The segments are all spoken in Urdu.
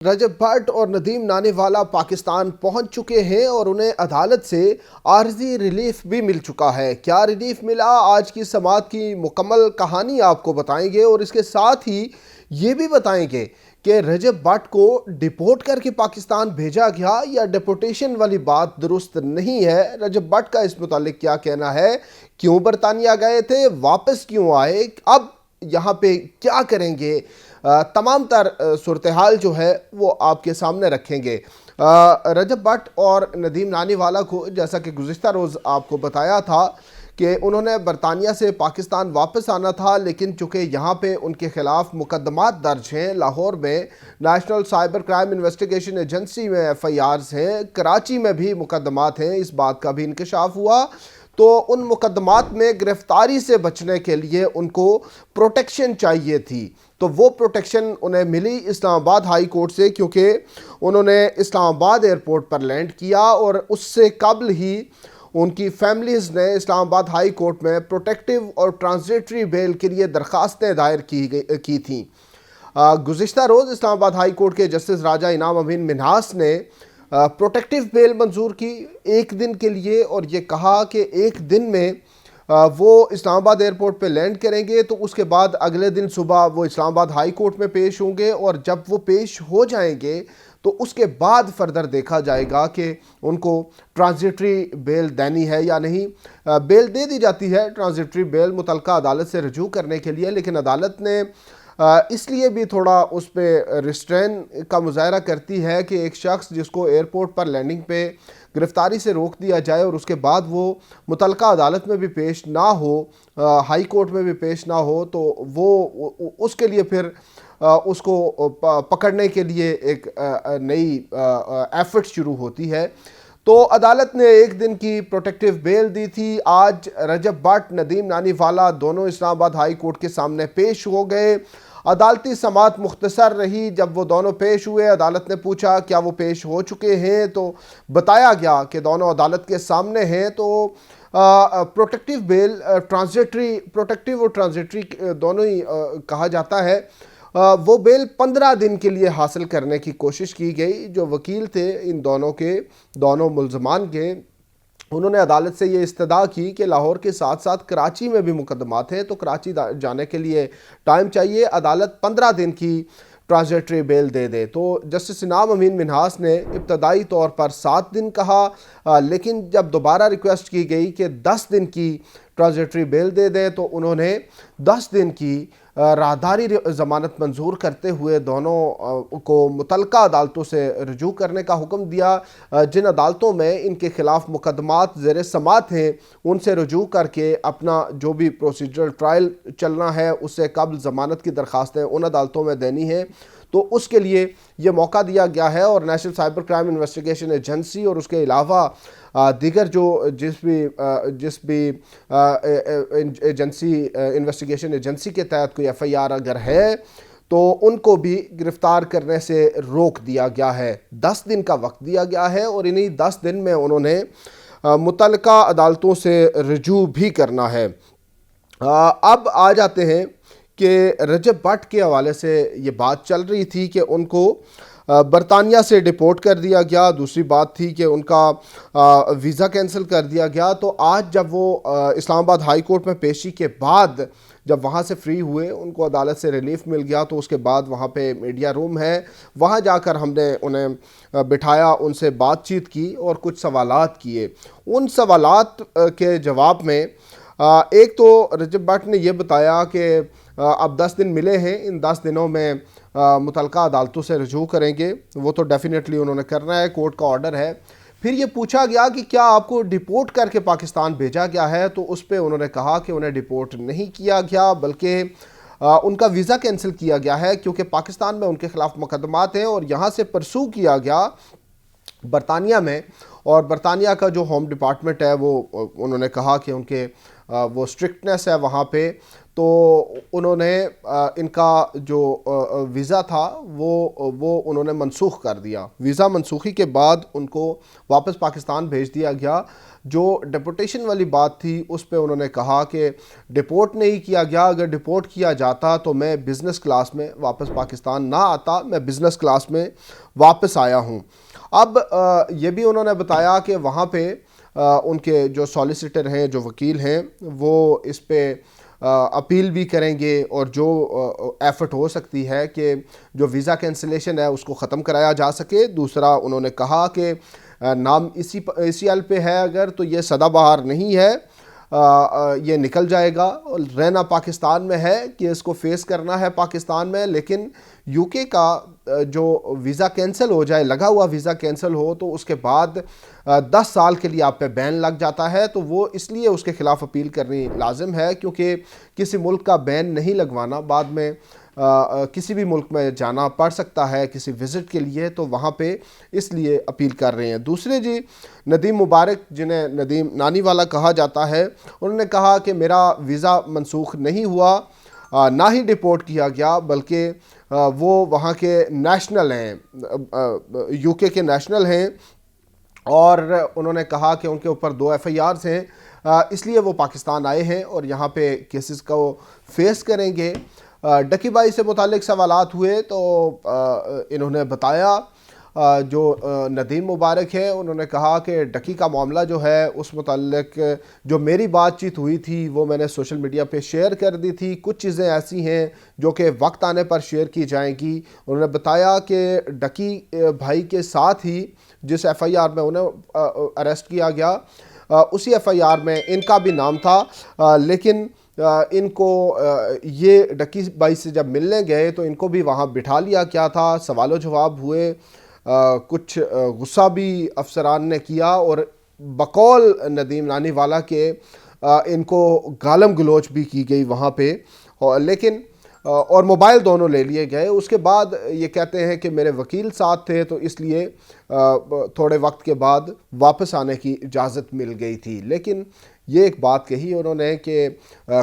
رجب بھٹ اور ندیم نانیوالا پاکستان پہنچ چکے ہیں اور انہیں عدالت سے عارضی ریلیف بھی مل چکا ہے۔ کیا ریلیف ملا، آج کی سماعت کی مکمل کہانی آپ کو بتائیں گے، اور اس کے ساتھ ہی یہ بھی بتائیں گے کہ رجب بھٹ کو ڈیپورٹ کر کے پاکستان بھیجا گیا یا ڈیپورٹیشن والی بات درست نہیں ہے۔ رجب بھٹ کا اس متعلق کیا کہنا ہے، کیوں برطانیہ گئے تھے، واپس کیوں آئے، اب یہاں پہ کیا کریں گے، تمام تر صورتحال جو ہے وہ آپ کے سامنے رکھیں گے۔ رجب بھٹ اور ندیم نانیوالا کو جیسا کہ گزشتہ روز آپ کو بتایا تھا کہ انہوں نے برطانیہ سے پاکستان واپس آنا تھا، لیکن چونکہ یہاں پہ ان کے خلاف مقدمات درج ہیں، لاہور میں national cyber crime investigation agency میں ایف آئی آرز ہیں، کراچی میں بھی مقدمات ہیں، اس بات کا بھی انکشاف ہوا، تو ان مقدمات میں گرفتاری سے بچنے کے لیے ان کو پروٹیکشن چاہیے تھی، تو وہ پروٹیکشن انہیں ملی اسلام آباد ہائی کورٹ سے، کیونکہ انہوں نے اسلام آباد ایئرپورٹ پر لینڈ کیا اور اس سے قبل ہی ان کی فیملیز نے اسلام آباد ہائی کورٹ میں پروٹیکٹیو اور ٹرانزیٹری بیل کے لیے درخواستیں دائر کی تھیں۔ گزشتہ روز اسلام آباد ہائی کورٹ کے جسٹس راجہ انعام امین منہاس نے پروٹیکٹیو بیل منظور کی ایک دن کے لیے، اور یہ کہا کہ ایک دن میں وہ اسلام آباد ایئرپورٹ پہ لینڈ کریں گے، تو اس کے بعد اگلے دن صبح وہ اسلام آباد ہائی کورٹ میں پیش ہوں گے، اور جب وہ پیش ہو جائیں گے تو اس کے بعد فردر دیکھا جائے گا کہ ان کو ٹرانزیٹری بیل دینی ہے یا نہیں۔ بیل دے دی جاتی ہے، ٹرانزیٹری بیل متعلقہ عدالت سے رجوع کرنے کے لیے، لیکن عدالت نے اس لیے بھی تھوڑا اس پہ ریسٹرین کا مظاہرہ کرتی ہے کہ ایک شخص جس کو ایئرپورٹ پر لینڈنگ پہ گرفتاری سے روک دیا جائے اور اس کے بعد وہ متعلقہ عدالت میں بھی پیش نہ ہو، ہائی کورٹ میں بھی پیش نہ ہو، تو وہ اس کے لیے پھر اس کو پکڑنے کے لیے ایک نئی ایفرٹ شروع ہوتی ہے۔ تو عدالت نے ایک دن کی پروٹیکٹیو بیل دی تھی۔ آج رجب بھٹ، ندیم نانیوالا دونوں اسلام آباد ہائی کورٹ کے سامنے پیش ہو گئے۔ عدالتی سماعت مختصر رہی۔ جب وہ دونوں پیش ہوئے، عدالت نے پوچھا کیا وہ پیش ہو چکے ہیں، تو بتایا گیا کہ دونوں عدالت کے سامنے ہیں۔ تو پروٹیکٹیو بیل پروٹیکٹیو اور ٹرانزیٹری دونوں ہی کہا جاتا ہے، وہ بیل 15 دن کے لیے حاصل کرنے کی کوشش کی گئی۔ جو وکیل تھے ان دونوں ملزمان کے، انہوں نے عدالت سے یہ استدعا کی کہ لاہور کے ساتھ ساتھ کراچی میں بھی مقدمات ہیں، تو کراچی جانے کے لیے ٹائم چاہیے، عدالت 15 دن کی ٹرانزیٹری بیل دے دے۔ تو جسٹس انعام امین منہاس نے ابتدائی طور پر 7 دن کہا، لیکن جب دوبارہ ریکویسٹ کی گئی کہ 10 دن کی ٹرانزیٹری بیل دے دے، تو انہوں نے 10 دن کی راہداری ضمانت منظور کرتے ہوئے دونوں کو متعلقہ عدالتوں سے رجوع کرنے کا حکم دیا۔ جن عدالتوں میں ان کے خلاف مقدمات زیر سماعت ہیں، ان سے رجوع کر کے اپنا جو بھی پروسیجرل ٹرائل چلنا ہے اس سے قبل ضمانت کی درخواستیں ان عدالتوں میں دینی ہیں، تو اس کے لیے یہ موقع دیا گیا ہے۔ اور national cyber crime investigation agency اور اس کے علاوہ دیگر جس بھی ایجنسی انویسٹیگیشن ایجنسی کے تحت کوئی ایف آئی آر اگر ہے، تو ان کو بھی گرفتار کرنے سے روک دیا گیا ہے۔ 10 دن کا وقت دیا گیا ہے، اور انہی 10 دن میں انہوں نے متعلقہ عدالتوں سے رجوع بھی کرنا ہے۔ اب آ جاتے ہیں کہ رجب بھٹ کے حوالے سے یہ بات چل رہی تھی کہ ان کو برطانیہ سے ڈیپورٹ کر دیا گیا، دوسری بات تھی کہ ان کا ویزا کینسل کر دیا گیا۔ تو آج جب وہ اسلام آباد ہائی کورٹ میں پیشی کے بعد جب وہاں سے فری ہوئے، ان کو عدالت سے ریلیف مل گیا، تو اس کے بعد وہاں پہ میڈیا روم ہے، وہاں جا کر ہم نے انہیں بٹھایا، ان سے بات چیت کی اور کچھ سوالات کیے۔ ان سوالات کے جواب میں ایک تو رجب بھٹ نے یہ بتایا کہ اب 10 دن ملے ہیں، ان 10 دنوں میں متعلقہ عدالتوں سے رجوع کریں گے، وہ تو ڈیفینیٹلی انہوں نے کرنا ہے، کورٹ کا آرڈر ہے۔ پھر یہ پوچھا گیا کہ کیا آپ کو ڈیپورٹ کر کے پاکستان بھیجا گیا ہے، تو اس پہ انہوں نے کہا کہ انہیں ڈیپورٹ نہیں کیا گیا، بلکہ ان کا ویزا کینسل کیا گیا ہے، کیونکہ پاکستان میں ان کے خلاف مقدمات ہیں اور یہاں سے پرسو کیا گیا برطانیہ میں، اور برطانیہ کا جو ہوم ڈپارٹمنٹ ہے وہ انہوں نے کہا کہ ان کے وہ اسٹرکٹنس ہے وہاں پہ، تو انہوں نے ان کا جو ویزا تھا وہ انہوں نے منسوخ کر دیا۔ ویزا منسوخی کے بعد ان کو واپس پاکستان بھیج دیا گیا۔ جو ڈپورٹیشن والی بات تھی اس پہ انہوں نے کہا کہ ڈپورٹ نہیں کیا گیا، اگر ڈپورٹ کیا جاتا تو میں بزنس کلاس میں واپس پاکستان نہ آتا، میں بزنس کلاس میں واپس آیا ہوں۔ اب یہ بھی انہوں نے بتایا کہ وہاں پہ ان کے جو سالیسیٹر ہیں، جو وکیل ہیں، وہ اس پہ اپیل بھی کریں گے، اور جو ایفرٹ ہو سکتی ہے کہ جو ویزا کینسلیشن ہے اس کو ختم کرایا جا سکے۔ دوسرا انہوں نے کہا کہ نام اسی ایل پہ ہے اگر تو یہ سدا بہار نہیں ہے، یہ نکل جائے گا، رہنا پاکستان میں ہے کہ اس کو فیس کرنا ہے پاکستان میں، لیکن یو کے کا جو ویزا کینسل ہو جائے، لگا ہوا ویزا کینسل ہو، تو اس کے بعد 10 سال کے لیے آپ پہ بین لگ جاتا ہے، تو وہ اس لیے اس کے خلاف اپیل کرنی لازم ہے، کیونکہ کسی ملک کا بین نہیں لگوانا، بعد میں کسی بھی ملک میں جانا پڑ سکتا ہے کسی وزٹ کے لیے، تو وہاں پہ اس لیے اپیل کر رہے ہیں۔ دوسرے جی ندیم مبارک، جنہیں ندیم نانی والا کہا جاتا ہے، انہوں نے کہا کہ میرا ویزا منسوخ نہیں ہوا، نہ ہی ڈپورٹ کیا گیا، بلکہ وہ وہاں کے نیشنل ہیں، یو کے نیشنل ہیں، اور انہوں نے کہا کہ ان کے اوپر 2 ایف آئی آرز ہیں، اس لیے وہ پاکستان آئے ہیں اور یہاں پہ کیسز کو فیس کریں گے۔ ڈکی بھائی سے متعلق سوالات ہوئے تو انہوں نے بتایا، جو ندیم مبارک ہے انہوں نے کہا کہ ڈکی کا معاملہ جو ہے اس متعلق جو میری بات چیت ہوئی تھی وہ میں نے سوشل میڈیا پہ شیئر کر دی تھی، کچھ چیزیں ایسی ہیں جو کہ وقت آنے پر شیئر کی جائیں گی۔ انہوں نے بتایا کہ ڈکی بھائی کے ساتھ ہی جس ایف آئی آر میں انہیں اریسٹ کیا گیا، اسی ایف آئی آر میں ان کا بھی نام تھا، لیکن ان کو یہ ڈکی بھائی سے جب ملنے گئے تو ان کو بھی وہاں بٹھا لیا کیا تھا، سوال و جواب ہوئے، کچھ غصہ بھی افسران نے کیا، اور بقول ندیم نانی والا کے ان کو گالم گلوچ بھی کی گئی وہاں پہ، لیکن اور موبائل دونوں لے لیے گئے۔ اس کے بعد یہ کہتے ہیں کہ میرے وکیل ساتھ تھے تو اس لیے تھوڑے وقت کے بعد واپس آنے کی اجازت مل گئی تھی، لیکن یہ ایک بات کہی انہوں نے کہ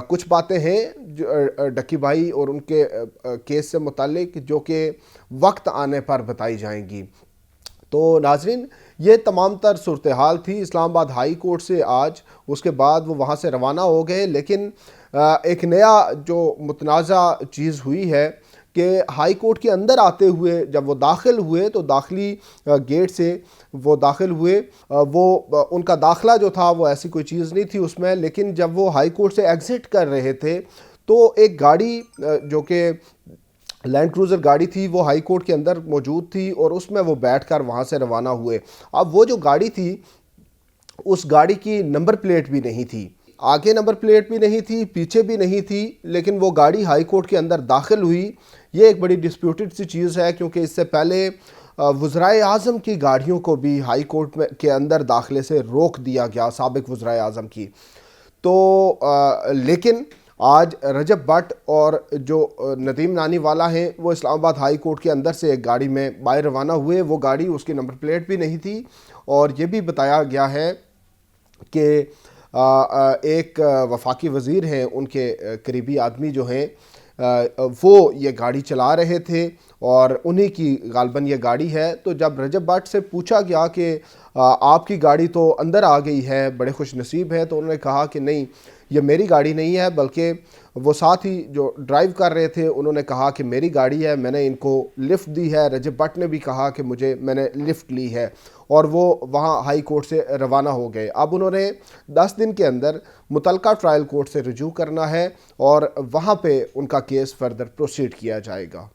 کچھ باتیں ہیں ڈکی بھائی اور ان کے کیس سے متعلق جو کہ وقت آنے پر بتائی جائیں گی۔ تو ناظرین، یہ تمام تر صورتحال تھی اسلام آباد ہائی کورٹ سے آج، اس کے بعد وہ وہاں سے روانہ ہو گئے، لیکن ایک نیا جو متنازع چیز ہوئی ہے کہ ہائی کورٹ کے اندر آتے ہوئے جب وہ داخل ہوئے تو داخلی گیٹ سے وہ داخل ہوئے، وہ ان کا داخلہ جو تھا وہ ایسی کوئی چیز نہیں تھی اس میں، لیکن جب وہ ہائی کورٹ سے ایگزٹ کر رہے تھے تو ایک گاڑی جو کہ لینڈ کروزر گاڑی تھی وہ ہائی کورٹ کے اندر موجود تھی، اور اس میں وہ بیٹھ کر وہاں سے روانہ ہوئے۔ اب وہ جو گاڑی تھی اس گاڑی کی نمبر پلیٹ بھی نہیں تھی، آگے نمبر پلیٹ بھی نہیں تھی، پیچھے بھی نہیں تھی، لیکن وہ گاڑی ہائی کورٹ کے اندر داخل ہوئی۔ یہ ایک بڑی ڈسپیوٹڈ سی چیز ہے، کیونکہ اس سے پہلے وزرائے اعظم کی گاڑیوں کو بھی ہائی کورٹ کے اندر داخلے سے روک دیا گیا، سابق وزرائے اعظم کی۔ تو لیکن آج رجب بٹ اور جو ندیم نانی والا ہیں وہ اسلام آباد ہائی کورٹ کے اندر سے ایک گاڑی میں باہر روانہ ہوئے، وہ گاڑی اس کی نمبر پلیٹ بھی نہیں تھی، اور یہ بھی بتایا گیا ہے کہ ایک وفاقی وزیر ہیں، ان کے قریبی آدمی جو ہیں وہ یہ گاڑی چلا رہے تھے اور انہی کی غالباً یہ گاڑی ہے۔ تو جب رجب بٹ سے پوچھا گیا کہ آپ کی گاڑی تو اندر آ گئی ہے، بڑے خوش نصیب ہیں، تو انہوں نے کہا کہ نہیں، یہ میری گاڑی نہیں ہے، بلکہ وہ ساتھ ہی جو ڈرائیو کر رہے تھے انہوں نے کہا کہ میری گاڑی ہے، میں نے ان کو لفٹ دی ہے۔ رجب بٹ نے بھی کہا کہ میں نے لفٹ لی ہے، اور وہ وہاں ہائی کورٹ سے روانہ ہو گئے۔ اب انہوں نے 10 دن کے اندر متعلقہ ٹرائل کورٹ سے رجوع کرنا ہے، اور وہاں پہ ان کا کیس فردر پروسیڈ کیا جائے گا۔